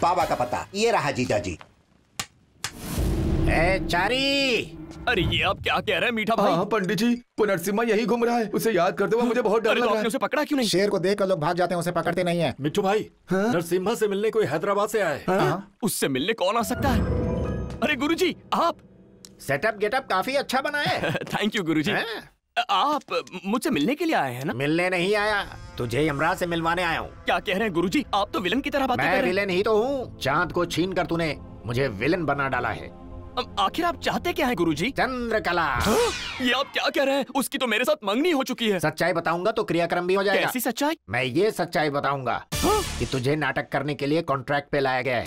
बाबा का पता ये रहा जीजा जी। चारी। अरे ये आप क्या कह रहे हैं मीठा भाई? हाँ पंडित जी, वो नरसिम्हा यही घूम रहा है, उसे याद करते हुए मुझे बहुत डर लग रहा है। उसे पकड़ा क्यों नहीं? शेर को देखकर लोग भाग जाते हैं, उसे पकड़ते नहीं है। मिट्टू भाई, नरसिम्हा से मिलने कोई हैदराबाद से आए। उससे मिलने कौन आ सकता है? अरे गुरुजी आप सेटअप गेटअप काफी अच्छा बनाए। थैंक यू गुरुजी। आप मुझसे मिलने के लिए आए हैं ना? मिलने नहीं आया, तुझे यमराज से मिलवाने आया हूँ। क्या कह रहे हैं गुरुजी? आप तो विलन की तरह बात कर रहे हैं। मैं विलन ही तो हूँ, चांद को छीन कर तूने मुझे विलन बना डाला है। आखिर आप चाहते क्या हैं गुरुजी? चंद्रकला। ये आप क्या कह रहे हैं? उसकी तो मेरे साथ मंगनी हो चुकी है। सच्चाई बताऊंगा तो क्रियाक्रम भी हो जाएगा। कैसी सच्चाई? मैं ये सच्चाई बताऊंगा कि तुझे नाटक करने के लिए कॉन्ट्रैक्ट पे लाया गया है।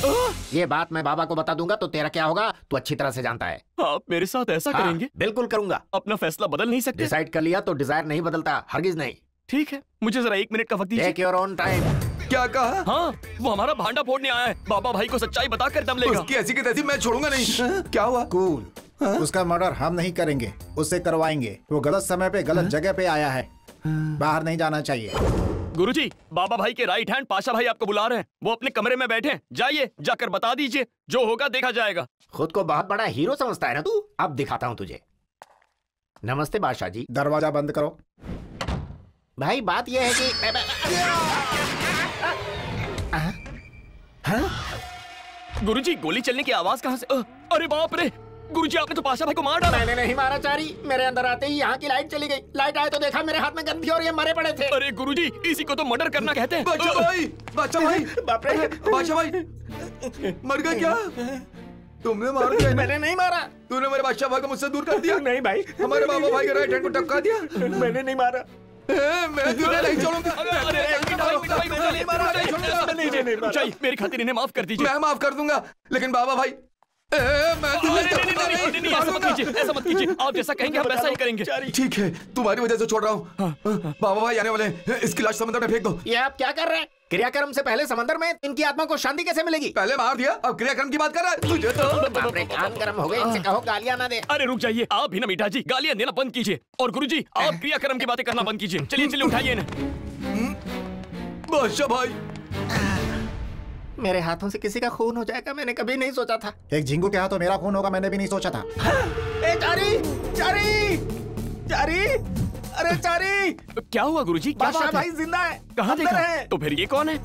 ये बात मैं बाबा को बता दूंगा तो तेरा क्या होगा तू अच्छी तरह से जानता है। आप मेरे साथ ऐसा करेंगे? बिल्कुल करूंगा। अपना फैसला बदल नहीं सकते? डिसाइड कर लिया तो डिजायर नहीं बदलता, हरगिज नहीं। ठीक है, मुझे जरा 1 मिनट का वक्त दीजिए। Take your own time. क्या कहा? हाँ, वो हमारा भांडा फोड़ने आया है। बाबा भाई को सच्चाई बताकर दम लेगा। उसकी ऐसी की तैसी मैं छोड़ूंगा नहीं। क्या हुआ? कूल। उसका मर्डर हम नहीं करेंगे, उससे करवाएंगे। वो गलत समय पे गलत जगह पे आया है, बाहर नहीं जाना चाहिए। गुरुजी, बाबा भाई के राइट हैंड पाशा भाई आपको बुला रहे हैं। वो अपने कमरे में बैठे हैं, जाइए, जाकर बता दीजिए, जो होगा देखा जाएगा। खुद को बहुत बड़ा हीरो समझता है ना तू? अब दिखाता हूँ तुझे। नमस्ते बादशाह जी। दरवाजा बंद करो। भाई बात यह है कि गुरुजी, गोली चलने की आवाज कहाँ से? अरे बाप रे गुरुजी, आपने तो पाशा भाई को मार डाला। मैंने नहीं मारा चारी, मेरे अंदर आते ही यहाँ की लाइट चली गई। लाइट आए तो देखा मेरे हाथ में गन थी और ये मरे पड़े थे। अरे गुरुजी, इसी को तो मर्डर करना कहते हैं। बादशाह भाई, बादशाह भाई, बाप रे, बादशाह भाई मर गए क्या? तुमने मार दिया? मैंने नहीं मारा। तूने मेरे बादशाह भाई को मुझसे दूर कर दिया। नहीं भाई, हमारे बाबा भाई के राइट हैंड को टपका दिया। मैंने नहीं मारा। मैं तुझे नहीं छोड़ूंगा। मेरी खातिर इन्हें माफ कर दीजिए। मैं माफ कर दूंगा, लेकिन बाबा भाई मैं नहीं, ऐसा मत कीजिए। आप जैसा कहेंगे हम वैसा ही करेंगे। ठीक है, तुम्हारी वजह से छोड़ रहा हूँ। बाबा भाई आने वाले हैं, इसकी लाश समंदर में फेंक दो। ये आप क्या कर रहे हैं? क्रियाक्रम से पहले समंदर में इनकी आत्मा को शांति कैसे मिलेगी? पहले मार दिया, अब क्रियाक्रम की बात कर रहा है। तुझे तो बाप रे, कान गर्म हो गए। इनसे कहो गालियां ना दे। अरे रुक जाइए, आप भी ना मीठा जी, गालियां देना बंद कीजिए। और गुरुजी, आप क्रियाक्रम की बातें करना बंद कीजिए। चलिए चलिए, उठाइए इन्हें। बादशाह भाई, मेरे हाथों से किसी का खून हो जाएगा मैंने कभी नहीं सोचा था। एक झिंगू के हाथों मेरा खून होगा मैंने भी नहीं सोचा था। चारी, चारी, चारी, अरे चारी। क्या हुआ गुरुजी? क्या बादशाह बात है? भाई जिंदा है। कहाँ अंदर देखा? है। तो फिर ये कौन है?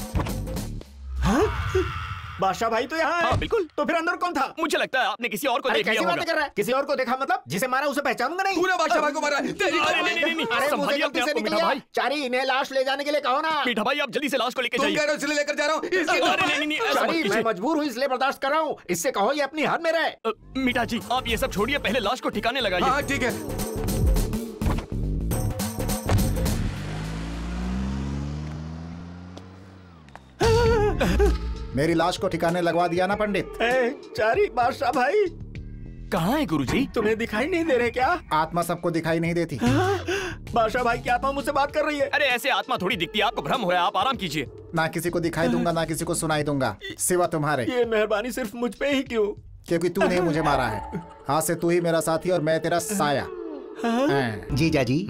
बादशाह भाई तो यहाँ है। हाँ बिल्कुल। तो फिर अंदर कौन था? मुझे लगता है आपने किसी और को देख लिया कैसी होगा। बातें कर रहा है? किसी और को देखा मतलब? जिसे मारा उसे पहचानूंगा नहीं। तूने बादशाह भाई को मारा है। नहीं, अरे संभालिए अपने आप को मीठा भाई। चारी, इन्हें लाश ले जाने के लिए कहो ना। मीठा भाई, आप जल्दी से लाश को लेके तुम जाइए। कह रहे हो इसलिए लेकर जा रहा हूँ। नहीं, ऐसा मत चारी, मैं कीजिए। मजबूर हूँ इसलिए बर्दाश्त कर रहा हूँ। इससे कहो ये अपनी हद में रहे। मीठा जी, आप ये सब छोड़िए, पहले लाश को ठिकाने लगाइए। हाँ ठीक है। मेरी लाश को ठिकाने लगवा दिया ना पंडित? चारी, बादशाह भाई कहाँ है गुरुजी? तुम्हें दिखाई नहीं दे रहे क्या? आत्मा सबको दिखाई नहीं देती। बादशाह भाई की आत्मा मुझसे बात कर रही है। अरे ऐसे आत्मा थोड़ी दिखती है, आपको भ्रम हो रहा है, आप आराम कीजिए। ना किसी को दिखाई दूंगा ना किसी को सुनाई दूंगा, सिवा तुम्हारे। ये मेहरबानी सिर्फ मुझ पे ही क्यों? क्योंकि तूने मुझे मारा है। आज से तू ही मेरा साथी और मैं तेरा साया। जीजा जी,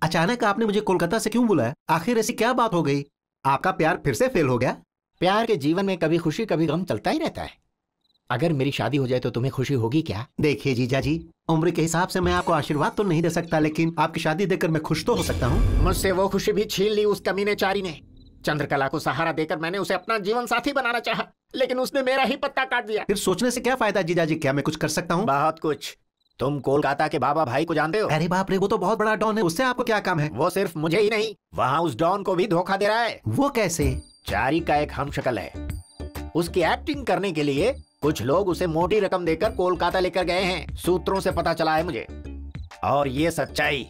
अचानक आपने मुझे कोलकाता से क्यों बुलाया? आखिर ऐसी क्या बात हो गई? आपका प्यार फिर से फेल हो गया? प्यार के जीवन में कभी खुशी कभी गम चलता ही रहता है। अगर मेरी शादी हो जाए तो तुम्हें खुशी होगी क्या? देखिए जीजा जी, उम्र के हिसाब से मैं आपको आशीर्वाद तो नहीं दे सकता, लेकिन आपकी शादी देखकर मैं खुश तो हो सकता हूँ। मुझसे वो खुशी भी छीन ली उस कमीने चारी ने। चंद्रकला को सहारा देकर मैंने उसे अपना जीवन साथी बनाना चाहा, लेकिन उसने मेरा ही पत्ता काट दिया। फिर सोचने से क्या फायदा जीजा जी? क्या मैं कुछ कर सकता हूँ? बहुत कुछ। तुम कोलकाता के बाबा भाई को जानते हो? अरे बाप रे, वो तो बहुत बड़ा डॉन है, उससे आपको क्या काम है? वो सिर्फ मुझे ही नहीं, वहाँ उस डॉन को भी धोखा दे रहा है। वो कैसे? चारी का एक हमशक्ल है, उसकी एक्टिंग करने के लिए कुछ लोग उसे मोटी रकम देकर कोलकाता लेकर गए हैं, सूत्रों से पता चला है मुझे। और ये सच्चाई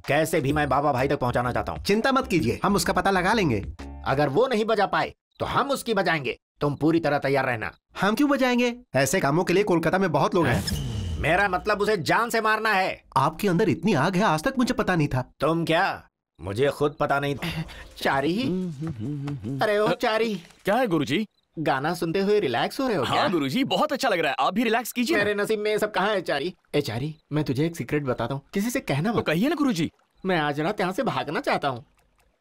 कैसे भी मैं बाबा भाई तक पहुंचाना चाहता हूँ। चिंता मत कीजिए, हम उसका पता लगा लेंगे। अगर वो नहीं बजा पाए तो हम उसकी बजाएंगे। तुम पूरी तरह तैयार रहना। हम क्यों बजाएंगे? ऐसे कामों के लिए कोलकाता में बहुत लोग हैं। मेरा मतलब उसे जान से मारना है। आपके अंदर इतनी आग है, आज तक मुझे पता नहीं था। तुम क्या? मुझे खुद पता नहीं था। चारी, अरे ओ चारी। क्या है गुरुजी? गाना सुनते हुए रिलैक्स हो रहे हो क्या? हाँ गुरुजी, बहुत अच्छा लग रहा है, आप भी रिलैक्स कीजिए। मेरे नसीब में ये सब कहाँ है चारी? ए चारी, मैं तुझे एक सीक्रेट बताता हूँ, किसी से कहना मत। तो कहिए ना गुरुजी। मैं आज रात यहाँ से भागना चाहता हूँ।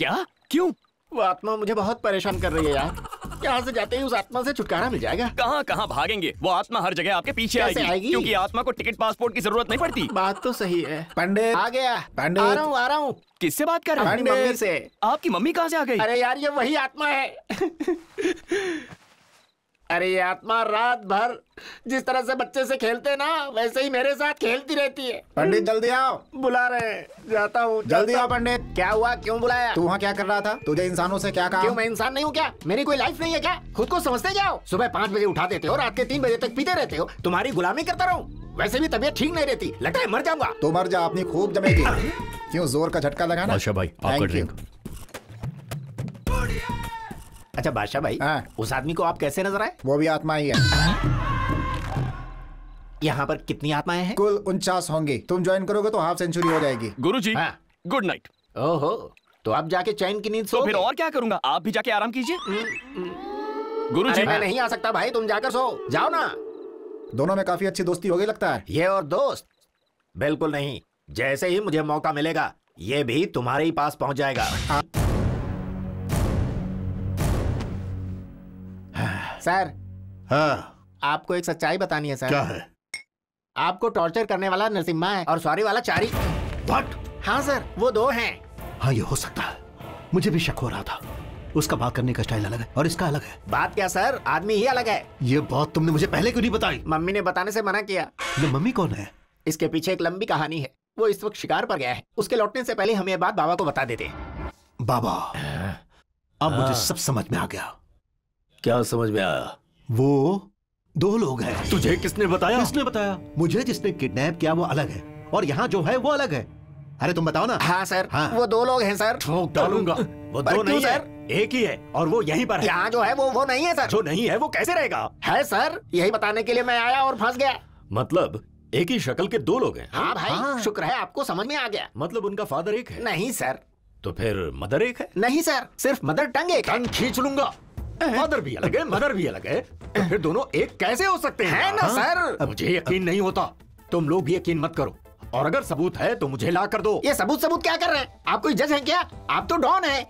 क्या? क्यों? वो आत्मा मुझे बहुत परेशान कर रही है यार। यहाँ से जाते ही उस आत्मा से छुटकारा मिल जाएगा। कहाँ कहाँ भागेंगे, वो आत्मा हर जगह आपके पीछे कैसे आएगी? क्योंकि आत्मा को टिकट पासपोर्ट की जरूरत नहीं पड़ती। बात तो सही है। पंडित आ गया, पंडित। आ रहा हूँ। किससे बात कर रहे हैं? अपनी मम्मी से। आपकी मम्मी कहाँ से आ गई? अरे यार ये वही आत्मा है। अरे ये आत्मा रात भर जिस तरह से बच्चे से खेलते ना, वैसे ही मेरे साथ खेलती रहती है। पंडित जल्दी आओ। बुला रहे हैं, जाता हूँ। जल्दी आओ पंडित। क्या हुआ, क्यों बुलाया? तू वहाँ क्या कर रहा था? तुझे इंसानों से क्या क्यों, काम? मैं इंसान नहीं हूँ क्या? मेरी कोई लाइफ नहीं है क्या? खुद को समझते क्या हो? सुबह 5 बजे उठा देते हो, रात के 3 बजे तक पीते रहते हो। तुम्हारी गुलामी करता रहूं। वैसे भी तबीयत ठीक नहीं रहती, लगता है मर जाऊंगा। तू मर जा, अपनी खूब जमेगी। क्यों जोर का झटका लगाना? बादशाह भाई, आपका Thank you। ड्रिंक। अच्छा बादशाह भाई, हाँ। उस आदमी को आप कैसे नजर आए? वो भी आत्मा ही है। यहाँ पर कितनी आत्माएं हैं? कुल 49 होंगी। तुम ज्वाइन करोगे तो हाफ सेंचुरी हो जाएगी। गुरुजी, हाँ। Good night. ओहो, तो आप जाके चैन की नींद तो सो। फिर और क्या करूंगा, आप भी जाके आराम कीजिए। गुरुजी, अरे मैं नहीं आ सकता भाई, तुम जाकर सो जाओ ना। दोनों में काफी अच्छी दोस्ती हो गई लगता है। ये और दोस्त? बिल्कुल नहीं। जैसे ही मुझे मौका मिलेगा ये भी तुम्हारे ही पास पहुंच जाएगा। सर, हाँ, आपको एक सच्चाई बतानी है सर। क्या है? आपको टॉर्चर करने वाला नरसिम्हा है और सॉरी वाला चारी। व्हाट? हाँ सर, वो 2 हैं। हाँ, ये हो सकता है। मुझे भी शक हो रहा था। उसका बात करने का स्टाइल अलग है और इसका अलग है। बात क्या सर, आदमी ही अलग है। ये बात तुमने मुझे पहले क्यों नहीं बताई? मम्मी ने बताने से मना किया। ये मम्मी कौन है? इसके पीछे एक लंबी कहानी है। वो इस वक्त शिकार पर गया है। उसके लौटने से पहले हम ये बात बाबा को बता देते। बाबा, अब मुझे सब समझ में आ गया। क्या समझ में आया? वो 2 लोग हैं। तुझे किसने बताया? किसने बताया? मुझे जिसने किडनैप किया वो अलग है और यहाँ जो है वो अलग है। अरे तुम बताओ ना। हाँ सर, हाँ। वो 2 लोग हैं सर। ठोक डालूंगा। वो 2 नहीं है, एक ही है और वो यहीं पर है। यहाँ जो है वो नहीं है सर। जो नहीं है वो कैसे रहेगा? है सर, यही बताने के लिए मैं आया और फंस गया। मतलब एक ही शक्ल के 2 लोग हैं? हाँ भाई, हाँ। शुक्र है आपको समझ में आ गया। मतलब उनका फादर एक है? नहीं सर। तो फिर मदर एक है? नहीं सर, सिर्फ मदर टंग एक है। टंग खींच लूंगा। फादर भी अलग है, मदर भी अलग है, तो फिर दोनों एक कैसे हो सकते हैं? है ना सर? मुझे यकीन नहीं होता। तुम लोग भी यकीन मत करो, और अगर सबूत है तो मुझे ला कर दो। ये सबूत क्या कर रहे हैं? आप कोई जज हैं क्या? आप तो डॉन हैं।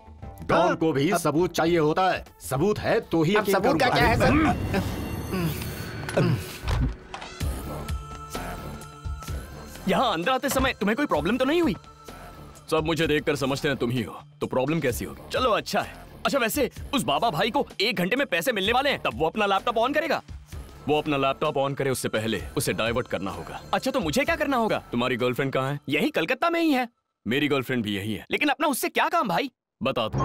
डॉन को भी सबूत चाहिए होता है। सबूत है तो ही अब यकीन सबूत का करूंगा। क्या है सर? यहाँ अंदर आते समय तुम्हें कोई प्रॉब्लम तो नहीं हुई? सब मुझे देखकर समझते हैं तुम ही हो, तो प्रॉब्लम कैसी होगी? चलो अच्छा है। अच्छा वैसे उस बाबा भाई को 1 घंटे में पैसे मिलने वाले हैं, तब वो अपना लैपटॉप ऑन करेगा। वो अपना लैपटॉप ऑन करे उससे पहले उसे डाइवर्ट करना होगा। अच्छा तो मुझे क्या करना होगा? तुम्हारी गर्लफ्रेंड कहाँ है? यही कलकत्ता में ही है। मेरी गर्लफ्रेंड भी यही है, लेकिन अपना उससे क्या काम भाई? बता दो।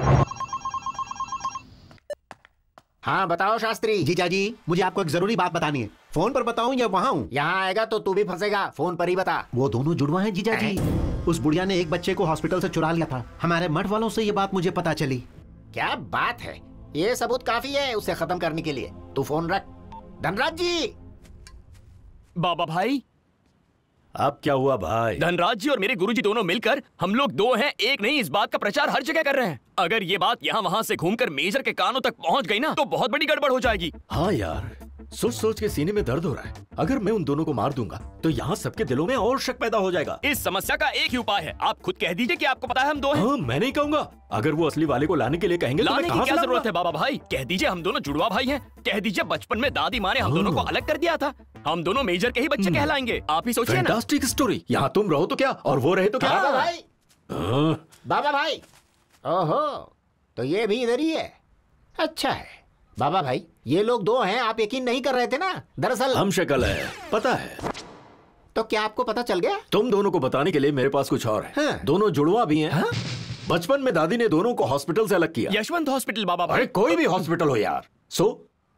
हाँ बताओ शास्त्री। जीजाजी, मुझे आपको एक जरूरी बात बतानी है। फोन पर बताऊं या वहाँ हूँ? यहाँ आएगा तो तू भी फंसेगा, फोन पर ही बता। वो दोनों जुड़वा हैं जीजाजी। उस बुढ़िया ने एक बच्चे को हॉस्पिटल से चुरा लिया था। हमारे मठ वालों से ये बात मुझे पता चली। क्या बात है? ये सबूत काफी है उसे खत्म करने के लिए। तू फोन रख। धनराज जी। बाबा भाई। अब क्या हुआ भाई? धनराज जी और मेरे गुरुजी दोनों मिलकर हम लोग 2 हैं, एक नहीं, इस बात का प्रचार हर जगह कर रहे हैं। अगर ये बात यहाँ वहाँ से घूमकर मेजर के कानों तक पहुँच गई ना, तो बहुत बड़ी गड़बड़ हो जाएगी। हाँ यार, सोच सोच के सीने में दर्द हो रहा है। अगर मैं उन दोनों को मार दूंगा तो यहाँ सबके दिलों में और शक पैदा हो जाएगा। इस समस्या का एक ही उपाय है, आप खुद कह दीजिए कि आपको पता है हम 2 हैं। हाँ, मैं नहीं कहूँगा। अगर वो असली वाले को लाने के लिए कहेंगे तो मैं लाने की कहाँ क्या से जरूरत लाऊंगा? है बाबा भाई? कह दीजिए हम दोनों जुड़वा भाई हैं। कह दीजिए बचपन में दादी माँ ने हम दोनों को अलग कर दिया था। हम दोनों मेजर के ही बच्चे कहलाएंगे। आप ही सोचिए ना। Fantastic story. यहाँ तुम रहो तो क्या और वो रहे तो क्या? बाबा भाई। हाँ, बाबा भाई। ओहो, तो ये भी इधर ही है। अच्छा है। बाबा भाई, ये लोग 2 हैं, आप यकीन नहीं कर रहे थे ना? दरअसल हम शक्ल है, पता है। तो क्या आपको पता चल गया? तुम दोनों को बताने के लिए मेरे पास कुछ और है। हाँ। दोनों जुड़वा भी हैं। हाँ? बचपन में दादी ने दोनों को हॉस्पिटल से अलग किया। यशवंत हॉस्पिटल बाबा अरे भाई। कोई भी हॉस्पिटल हो यार।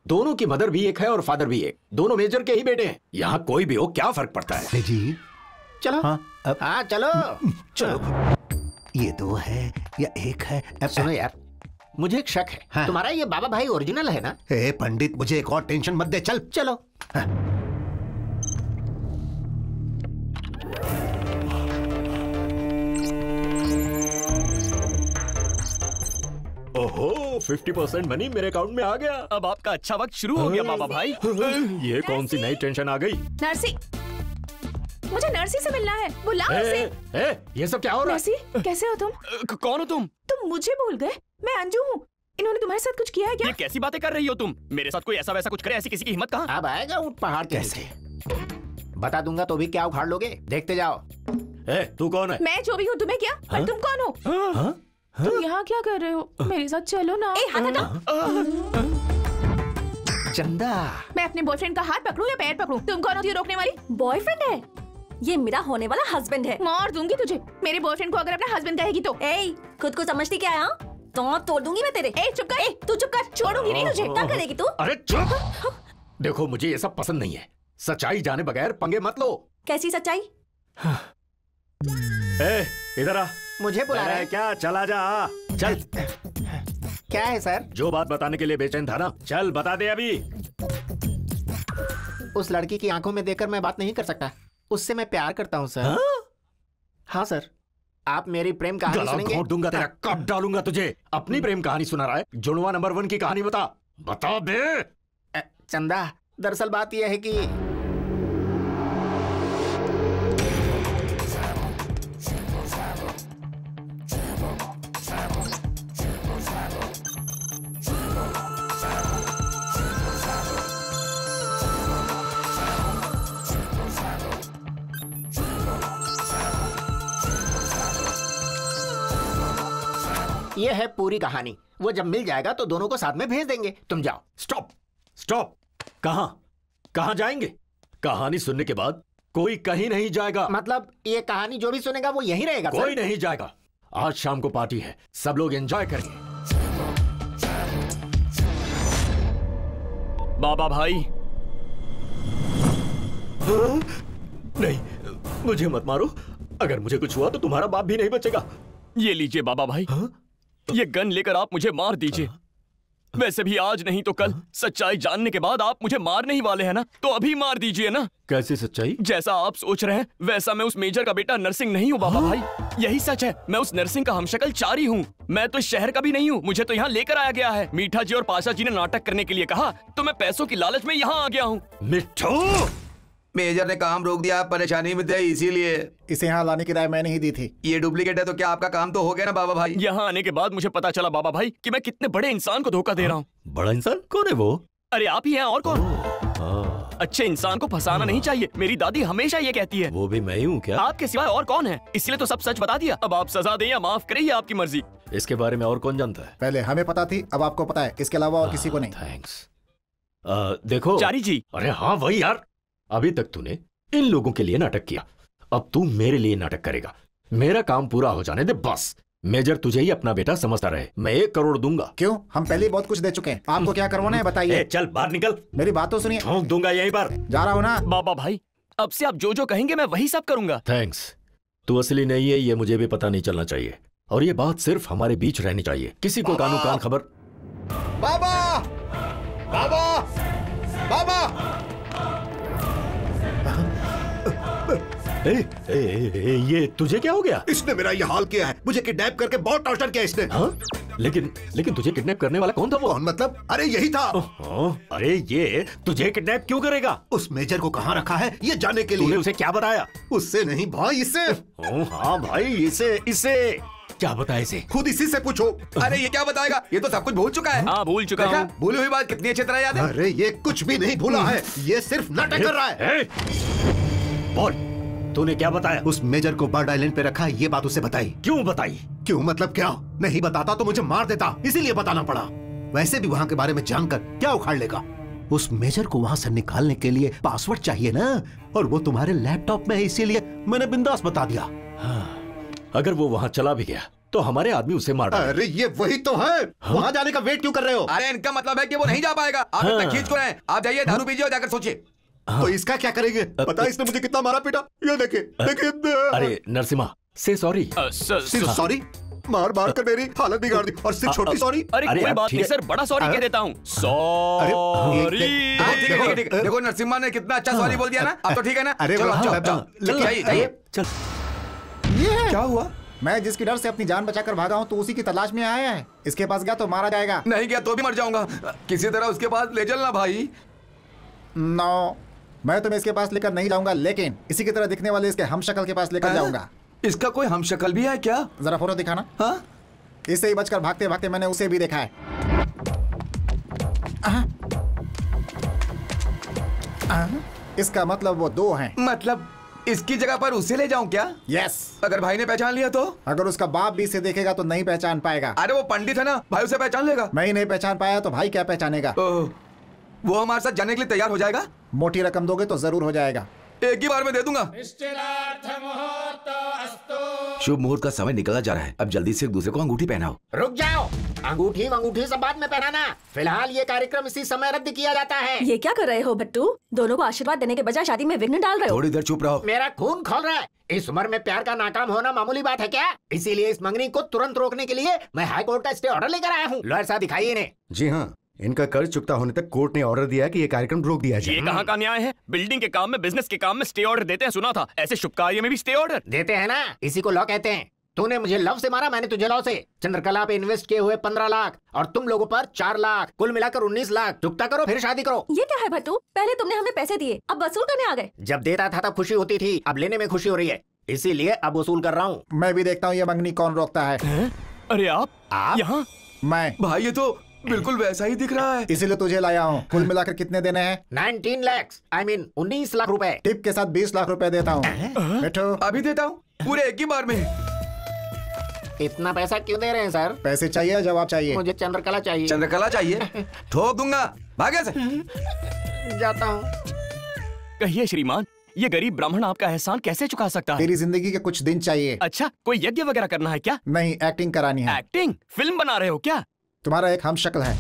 दोनों की मदर भी एक है और फादर भी एक। दोनों मेजर के ही बेटे हैं। यहाँ कोई भी हो, क्या फर्क पड़ता है? जी चलो। हाँ, अब हाँ चलो। ये 2 है या 1 है? अब सुनो यार, मुझे एक शक है। हाँ। तुम्हारा ये बाबा भाई ओरिजिनल है ना? ए पंडित, मुझे एक और टेंशन मत दे। चल चलो। ओहो, 50% मनी मेरे अकाउंट में आ गया। अब आपका अच्छा वक्त शुरू हो गया बाबा भाई। ये कौन सी नई टेंशन आ गई? नर्सी, मुझे नर्सी से मिलना है। बुलाओ उसे। ये सब क्या हो रहा है? नर्सी, कैसे हो तुम? कौन हो तुम? तुम मुझे भूल गए? मैं अंजू हूँ, इन्होंने तुम्हारे साथ कुछ किया है क्या? ये कैसी बातें कर रही हो तुम? मेरे साथ कोई ऐसा वैसा कुछ करे, ऐसी किसी की हिम्मत कहाँ? अब आएगा ऊंट पहाड़ के नीचे। बता दूंगा तो भी क्या उखाड़ लोगे? देखते जाओ। ए, तू कौन है? मैं जो भी हूँ, तुम्हें क्या? और तुम कौन हो? तुम यहाँ क्या कर रहे हो? मेरे साथ चलो ना। हाथ हटा। चंदा, मैं अपने बॉयफ्रेंड का हाथ पकड़ूं या पैर पकड़ूं? तुम कौन होती हो रोकने वाली? बॉयफ्रेंड है ये, मेरा होने वाला हस्बैंड है। मार दूंगी तुझे, मेरे बॉयफ्रेंड को अगर अपना हस्बैंड कहेगी तो। खुद को समझती क्या है? तो तोड़ दूंगी मैं तेरे। चुप कर। तू चुप कर, छोड़ूंगी नहीं तुझे। क्या करेगी तू? अरे चुप। देखो मुझे ये सब पसंद नहीं है। सच्चाई जाने बगैर पंगे मत लो। कैसी सच्चाई? इधर आ। मुझे बुला रहा है क्या? चला जा। चल। क्या है सर? जो बात बताने के लिए बेचैन था ना, चल बता दे अभी। उस लड़की की आंखों में देखकर मैं बात नहीं कर सकता। उससे मैं प्यार करता हूँ सर। हाँ सर। आप मेरी प्रेम कहानी सुनेंगे? घोट दूंगा तेरा, कब डालूंगा तुझे। अपनी प्रेम कहानी सुना रहा है, जुड़वा नंबर 1 की कहानी बता बे। चंदा, दरअसल बात यह है कि यह है पूरी कहानी। वो जब मिल जाएगा तो दोनों को साथ में भेज देंगे। तुम जाओ। स्टॉप। कहां जाएंगे? कहानी सुनने के बाद कोई कहीं नहीं जाएगा। मतलब ये कहानी जो भी सुनेगा वो यहीं रहेगा? कोई नहीं जाएगा। आज शाम को पार्टी है, सब लोग एंजॉय करेंगे। बाबा भाई। नहीं, मुझे मत मारो। अगर मुझे कुछ हुआ तो तुम्हारा बाप भी नहीं बचेगा। ये लीजिए बाबा भाई। ये गन लेकर आप मुझे मार दीजिए। वैसे भी आज नहीं तो कल सच्चाई जानने के बाद आप मुझे मारने ही वाले हैं ना, तो अभी मार दीजिए ना। कैसी सच्चाई? जैसा आप सोच रहे हैं वैसा मैं उस मेजर का बेटा नरसिंह नहीं हूँ बाबा भाई। यही सच है, मैं उस नरसिंह का हमशक्ल चारी हूँ। मैं तो इस शहर का भी नहीं हूँ, मुझे तो यहाँ लेकर आया गया है। मीठा जी और पाशा जी ने नाटक करने के लिए कहा तो मैं पैसों की लालच में यहाँ आ गया हूँ। मिठू, मेजर ने काम रोक दिया, आप परेशानी में थे इसीलिए। इसे यहाँ लाने की राय मैंने ही दी थी। ये डुप्लीकेट है तो क्या आपका काम तो हो गया ना बाबा भाई? यहाँ आने के बाद मुझे पता चला बाबा भाई कि मैं कितने बड़े इंसान को धोखा दे रहा हूँ। बड़ा इंसान कौन है वो? अरे आप ही हैं, और कौन? अच्छे इंसान को फंसाना नहीं चाहिए, मेरी दादी हमेशा ये कहती है। वो भी मैं ही हूँ क्या? आपके सिवाय और कौन है? इसलिए तो सब सच बता दिया। अब आप सजा दें या माफ करें, ये आपकी मर्जी। इसके बारे में और कौन जानता है? पहले हमें पता थी, अब आपको पता है। इसके अलावा और किसी को नहीं। थैंक्स। देखो चारी जी। अरे हाँ वही यार, अभी तक तूने इन लोगों के लिए नाटक किया, अब तू मेरे लिए नाटक करेगा। मेरा काम पूरा हो जाने दे बस। मेजर तुझे ही अपना बेटा समझता रहे। मैं 1 करोड़ दूंगा। क्यों? हम पहले ही बहुत कुछ दे चुके हैं। आपको क्या करवाना है बताइए। चल बाहर निकल। मेरी बात तो सुनिए। ठोक दूंगा यहीं पर। जा रहा हूँ ना। बाबा भाई, अब से आप जो जो कहेंगे मैं वही सब करूंगा। थैंक्स। तू असली नहीं है ये मुझे भी पता नहीं चलना चाहिए, और ये बात सिर्फ हमारे बीच रहनी चाहिए। किसी को कानू कान खबर। बाबा, बाबा, बाबा। ये तुझे क्या हो गया? इसने मेरा ये हाल किया है। मुझे किडनैप करके बहुत टॉर्चर किया इसने। हाँ? लेकिन तुझे किडनैप करने वाला कौन था? वो कौन मतलब? अरे यही था। अरे ये तुझे किडनैप क्यों करेगा? उस मेजर को कहाँ रखा है ये जानने के लिए। तूने उसे क्या बताया? उससे नहीं भाई, इससे। हाँ भाई, इसे क्या बताया? इसे खुद इसी से पूछो। अरे ये क्या बताएगा? ये तो सब कुछ भूल चुका है। हाँ भूल चुका हूँ। भूली हुई बात कितनी अच्छी तरह याद है। अरे ये कुछ भी नहीं भूला है, ये सिर्फ नाटक कर रहा है। बोल, तूने क्या बताया? उस मेजर को बर्ड आइलैंड पे रखा है, ये बात उसे बताई। क्यों बताई? क्यों मतलब क्या? नहीं बताता तो मुझे मार देता, इसीलिए बताना पड़ा। वैसे भी वहाँ के बारे में जानकर क्या उखाड़ लेगा? उस मेजर को वहाँ से निकालने के लिए पासवर्ड चाहिए ना, और वो तुम्हारे लैपटॉप में है, इसीलिए मैंने बिंदास बता दिया। हाँ, अगर वो वहाँ चला भी गया तो हमारे आदमी उसे मार डालेंगे। अरे ये वही तो है। हाँ? वहाँ जाने का वेट क्यों कर रहे हो? अरे इनका मतलब है कि वो नहीं जा पाएगा। आप इतना खींच को रहे हैं। आप जाइए, दारू पीजिए और जाकर सोचिए। तो इसका क्या करेंगे? पता है इसने मुझे कितना मारा पीटा? ये देखिए। अरे नरसिम्हा, से सॉरी। सिर्फ सॉरी? मार मार कर मेरी हालत बिगाड़ दी, और सिर्फ छोटी सॉरी? अरे कोई बात नहीं सर, बड़ा सॉरी कह देता हूँ। सॉरी। देखो नरसिम्हा ने कितना अच्छा सॉरी बोल दिया ना। अब तो ठीक है ना? अरे चल। क्या हुआ? मैं जिसकी डर से अपनी जान बचाकर भागा हूँ तो उसी की तलाश में आया है। इसके पास गया तो मारा जाएगा। नहीं गया तो भी मर जाऊंगा। किसी तरह उसके पास ले चलना भाई। नो, मैं तुम्हें इसके पास लेकर नहीं जाऊंगा, लेकिन इसी की तरह दिखने वाले इसके हमशक्ल के पास लेकर जाऊंगा। इसका कोई हमशक्ल भी है क्या? जरा फोटो दिखाना। हाँ? इससे ही बचकर भागते भागते मैंने उसे भी देखा है। इसका मतलब वो दो हैं। मतलब इसकी जगह पर उसे ले जाऊं क्या? यस। अगर भाई ने पहचान लिया तो? अगर उसका बाप भी इसे देखेगा तो नहीं पहचान पाएगा। अरे वो पंडित है ना, भाई उसे पहचान लेगा। मैं ही नहीं पहचान पाया तो भाई क्या पहचानेगा? वो हमारे साथ जाने के लिए तैयार हो जाएगा? मोटी रकम दोगे तो जरूर हो जाएगा। एक ही बार में दे दूंगा। शुभ मुहूर्त का समय निकला जा रहा है, अब जल्दी से एक दूसरे को अंगूठी पहनाओ। रुक जाओ, अंगूठी सब बाद में पहनाना। फिलहाल ये कार्यक्रम इसी समय रद्द किया जाता है। ये क्या कर रहे हो भट्टू? दोनों को आशीर्वाद देने के बजाय शादी में विघ्न डाल रहे हो। थोड़ी देर चुप रहो। मेरा खून खोल रहा है। इस उम्र में प्यार का नाकाम होना मामूली बात है क्या? इसीलिए इस मंगनी को तुरंत रोकने के लिए मैं हाई कोर्ट का स्टे ऑर्डर लेकर आया हूँ। लॉयर साहब दिखाइए इन्हें। जी हाँ, इनका कर्ज चुकता होने तक कोर्ट ने ऑर्डर दिया है कि ये कार्यक्रम रोक दिया जाए। ये कहाँ का न्याय है? बिल्डिंग के काम में, बिजनेस के काम में स्टे ऑर्डर देते हैं, सुना था। ऐसे शुभ कार्य में भी स्टे ऑर्डर देते हैं ना, इसी को लॉ कहते हैं। तूने मुझे लव से मारा, मैंने तुझे लॉ से। चंद्रकला पे इन्वेस्ट किए हुए 15 लाख और तुम लोगों पर 4 लाख, कुल मिलाकर 19 लाख। चुकता करो फिर शादी करो। ये क्या है भट्टू? पहले तुमने हमें पैसे दिए, अब वसूल करने आ गए। जब देता था तब खुशी होती थी, अब लेने में खुशी हो रही है, इसीलिए अब वसूल कर रहा हूँ। मैं भी देखता हूँ ये मंगनी कौन रोकता है। अरे आप यहाँ? मैं। भाई ये तो बिल्कुल वैसा ही दिख रहा है। इसीलिए तुझे लाया हूँ। कुल मिलाकर कितने देने हैं? 19 लाख, I mean 19 लाख रुपए। टिप के साथ 20 लाख रुपए देता हूँ। बैठो। अभी देता हूँ, पूरे एक ही बार में। इतना पैसा क्यों दे रहे हैं सर? पैसे चाहिए या जवाब चाहिए? मुझे चंद्रकला चाहिए। चंद्रकला चाहिए? ठोक दूंगा, भागे से। जाता हूँ। कहिए श्रीमान, ये गरीब ब्राह्मण आपका एहसान कैसे चुका सकता है? तेरी जिंदगी के कुछ दिन चाहिए। अच्छा, कोई यज्ञ वगैरह करना है क्या? नहीं, एक्टिंग करानी है। एक्टिंग? फिल्म बना रहे हो क्या? तुम्हारा एक हम शक्ल है।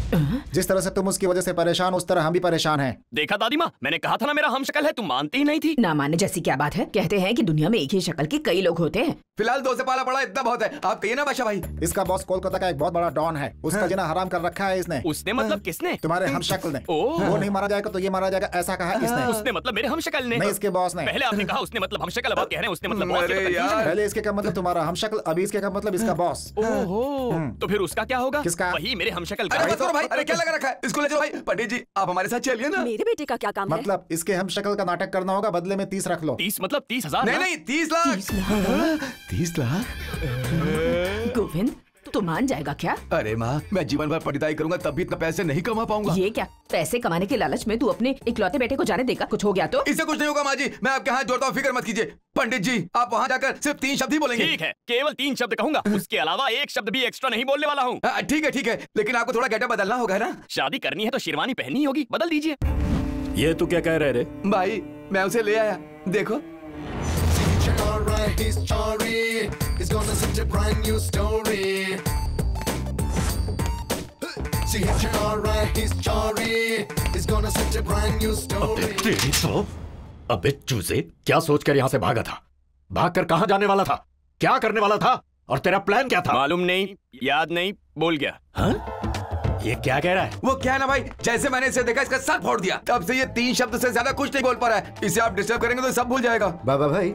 जिस तरह से तुम उसकी वजह से परेशान, उस तरह हम भी परेशान हैं। देखा दादी माँ, मैंने कहा था ना मेरा हम शक्ल है, तुम मानती ही नहीं थी। ना मानने जैसी क्या बात है? कहते हैं कि दुनिया में एक ही शक्ल के कई लोग होते हैं। फिलहाल 2 से पाला पड़ा इतना बहुत है, आप कहिए ना बादशाह भाई। इसका बॉस कोलकाता का एक बहुत बड़ा डॉन है। उसका जिना हराम कर रखा है इसने। उसने मतलब किसने? तुम्हारे हम शक्ल ने। वो नहीं मारा जाएगा तो ये मारा जाएगा, ऐसा कहा इसने। उसने मतलब मेरे हम शक्ल ने? नहीं, इसके बॉस ने। पहले आपने कहा उसने मतलब हम शक्ल, अब आप कह रहे हैं उसने मतलब बॉस। पहले इसके का मतलब तुम्हारा हम शक्ल, अभी इसके का मतलब इसका बॉस। ओहो, तो फिर उसका क्या होगा? किसका? वही मेरे हम शक्ल का। भाई, अरे क्या लगा रखा है? इसको ले जाओ भाई। पंडित जी, आप हमारे साथ चलिए ना। मेरे बेटे का क्या काम है? मतलब इसके हम शक्ल का नाटक करना होगा, बदले में 30 रख लो। 30 मतलब 30,000? नहीं, 30 लाख। 30 लाख? गोविंद, तू मान जाएगा क्या? अरे माँ, मैं जीवन भर पंडिताई करूंगा तब भी इतना पैसे नहीं कमा पाऊंगा। ये क्या? पैसे कमाने के लालच में तू अपने इकलौते बेटे को जाने देगा? कुछ हो गया तो? इससे कुछ नहीं होगा माँ जी, मैं आपके हाथ जोड़ता हूँ, फिक्र मत कीजिए। पंडित जी, आप वहाँ जाकर सिर्फ 3 शब्द ही बोलेंगे। ठीक है, केवल 3 शब्द कहूंगा, उसके अलावा एक शब्द भी एक्स्ट्रा नहीं बोलने वाला हूँ। ठीक है, लेकिन आपको थोड़ा गेटअप बदलना होगा ना। शादी करनी है तो शेरवानी पहननी होगी, बदल दीजिए। ये तू क्या कह रहे रे? भाई, मैं उसे ले आया, देखो। तेरी तो अबे चूजे, क्या सोचकर यहाँ से भागा था? भागकर कहाँ जाने वाला था? क्या करने वाला था? और तेरा प्लान क्या था? मालूम नहीं, याद नहीं, बोल गया। हाँ? ये क्या कह रहा है? वो क्या है ना भाई, जैसे मैंने इसे देखा इसका सर फोड़ दिया, तब से ये 3 शब्द से ज्यादा कुछ नहीं बोल पा रहा है। इसे आप डिस्टर्ब करेंगे तो सब भूल जाएगा। बाबा भाई,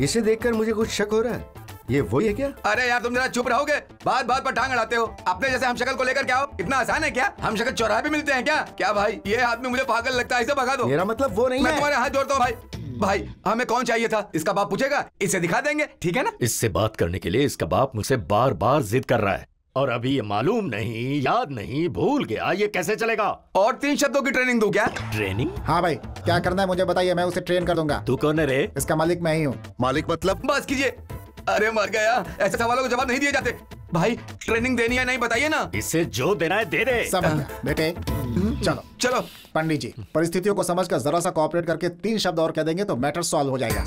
इसे देखकर मुझे कुछ शक हो रहा है। ये वही है क्या? अरे यार, तुम जरा चुप रहोगे? बात बात पर टांग अड़ाते हो। अपने जैसे हम शक्ल को लेकर क्या हो? इतना आसान है क्या? हम शक्ल चौराहे पे मिलते हैं क्या? क्या भाई, ये आदमी मुझे पागल लगता है, इसे भगा दो। मेरा मतलब वो नहीं है। मैं तुम्हारे हाथ जोड़ता हूँ भाई। भाई, हमें कौन चाहिए था? इसका बाप पूछेगा, इसे दिखा देंगे, ठीक है ना? इससे बात करने के लिए इसका बाप मुझसे बार बार जिद कर रहा है, और अभी ये मालूम नहीं, याद नहीं, भूल गया। ये कैसे चलेगा? और 3 शब्दों की ट्रेनिंग दूं क्या? ट्रेनिंग? हाँ भाई, क्या करना है मुझे बताइए, मैं उसे ट्रेन कर दूंगा। तू कौन है रे? इसका मालिक मैं ही हूँ। मालिक मतलब? बस कीजिए। अरे मर गया, ऐसे सवालों को जवाब नहीं दिए जाते। भाई, ट्रेनिंग देनी है नहीं, बताइए ना। इससे जो देना है दे दे। समझ गया बेटे, चलो। पंडित जी, परिस्थितियों को समझकर जरा सा कोऑपरेट करके 3 शब्द और कह देंगे तो मैटर सॉल्व हो जाएगा।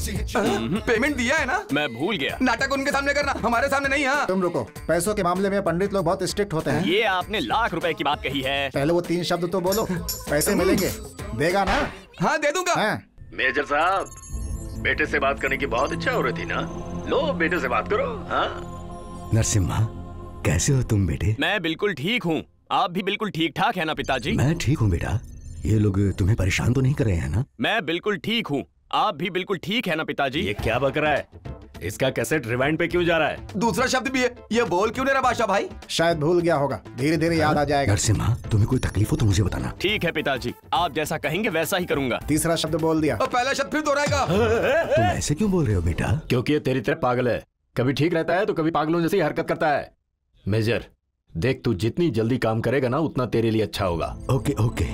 पेमेंट दिया है ना? मैं भूल गया। नाटक उनके सामने करना, हमारे सामने नहीं। हाँ, तुम रुको। पैसों के मामले में पंडित लोग बहुत स्ट्रिक्ट होते हैं। ये आपने लाख रुपए की बात कही है। पहले वो 3 शब्द तो बोलो, पैसे मिलेंगे। देगा ना? हाँ, दे दूंगा। मेजर साहब, बेटे से बात करने की बहुत इच्छा हो रही थी ना? लो, बेटे से बात करो। हाँ नरसिम्हा, कैसे हो तुम बेटे? मैं बिल्कुल ठीक हूँ, आप भी बिल्कुल ठीक ठाक है ना पिताजी? मैं ठीक हूँ बेटा। ये लोग तुम्हें परेशान तो नहीं कर रहे हैं ना? मैं बिल्कुल ठीक हूँ, आप भी बिल्कुल ठीक है ना पिताजी? ये क्या बक रहा है? इसका कैसेट रिवाइंड पे क्यों जा रहा है? दूसरा शब्द भी है, ये बोल क्यों नहीं रहा बादशाह भाई? शायद भूल गया होगा, धीरे धीरे याद आ जाएगा। नरसिम्हा, तुम्हें कोई तकलीफ हो तो मुझे बताना। ठीक है पिताजी, आप जैसा कहेंगे वैसा ही करूंगा। तीसरा शब्द बोल दिया। और पहला शब्द फिर दोहराएगा। तुम ऐसे क्यों बोल रहे हो बेटा? क्योंकि ये तेरी तरह पागल है, कभी ठीक रहता है तो कभी पागलों जैसी हरकत करता है। मेजर, देख तू जितनी जल्दी काम करेगा ना उतना तेरे लिए अच्छा होगा। ओके ओके,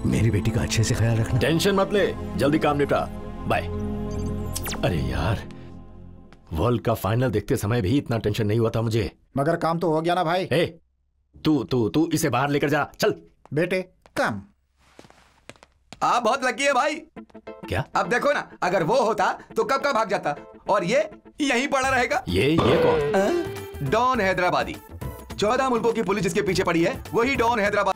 मेरी बेटी का अच्छे से ख्याल रखना। टेंशन मत ले, जल्दी काम निपटा। बाय। अरे यार, वर्ल्ड का फाइनल देखते समय भी इतना टेंशन नहीं हुआ था मुझे। मगर काम तो हो गया ना भाई। ए, तू इसे बाहर लेकर जा, चल। बेटे कम। आप बहुत लकी है भाई। क्या? अब देखो ना, अगर वो होता तो कब का भाग जाता, और ये यहीं पड़ा रहेगा। ये कौन? डॉन हैदराबादी। 14 मुल्कों की पुलिस जिसके पीछे पड़ी है, वही डॉन हैदराबाद।